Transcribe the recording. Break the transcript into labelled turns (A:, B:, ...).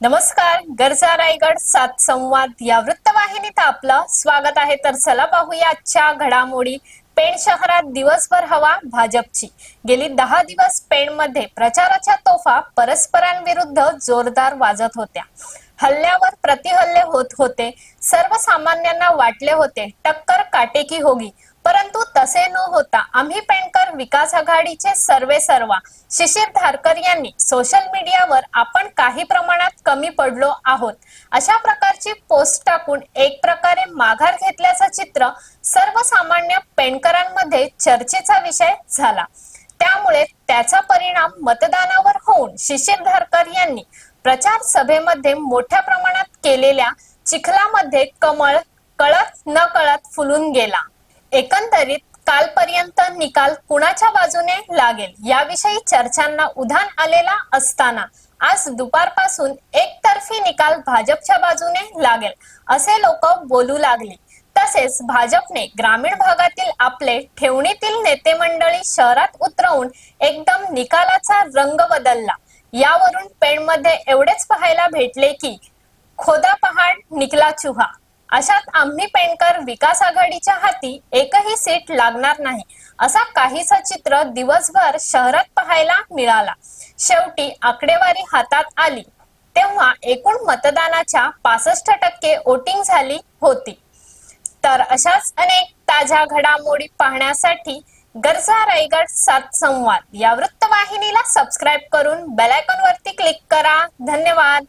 A: नमस्कार. गरजा रायगड 7 संवाद या वृत्तवाहिनीत आपलं स्वागत आहे. तर चला पाहूया आजच्या घडामोडी. पेण शहरात दिवसभर हवा भाजपची. गेली 10 दिवस पेणमध्ये प्रचाराच्या तोफा परस्परांविरुद्ध जोरदार वाजत होत्या. हल्ल्यावर प्रतिहल्ले होत होते. सर्वसामान्यांना वाटले होते टक्कर काटेकी होगी, परंतु तसे न होता आम्ही पेणकर विकास आघाडीचे सर्वेसर्वा शिशिर धारकर यांनी सोशल मीडियावर आपण काही प्रमाणात कमी पडलो आहोत अशा प्रकारची पोस्ट टाकून एक प्रकारे माघार घेतल्याचं चित्र सर्वसामान्य पेणकरांमध्ये चर्चेचा विषय झाला. त्यामुळे त्याचा परिणाम मतदानावर होऊन शिशिर धारकर यांनी प्रचार सभेमध्ये मोठ्या प्रमाणात केलेल्या चिखलामध्ये कमळ कळत न कळत फुलून गेला. एकंदरीत कालपर्यंत निकाल कुणाच्या बाजूने लागेल याविषयी चर्चांना उधाण आलेला असताना आज दुपारपासून एकतर्फी निकाल भाजपच्या बाजूने लागेल असे लोक बोलू लागले. तसेच भाजपने ग्रामीण भागातील आपले ठेवणीतील नेते मंडळी शहरात उतरवून एकदम निकालाचा रंग बदलला. यावरून पेणमध्ये एवढेच पाहायला भेटले की खोदा पहाड निकला चुहा. अशात आम्ही पेणकर विकास आघाडीच्या हाती एकही सीट लागणार नाही असा काहीसा चित्र दिवसभर शहरात पाहायला मिळाला. शेवटी आकडेवारी हातात आली तेव्हा एकूण मतदानाच्या 65% वोटिंग झाली होती. तर अशाच अनेक ताज्या घडामोडी पाहण्यासाठी गरजा रायगड 7 संवाद या वृत्तवाहिनीला सबस्क्राईब करून बेल आयकॉन वरती क्लिक करा. धन्यवाद.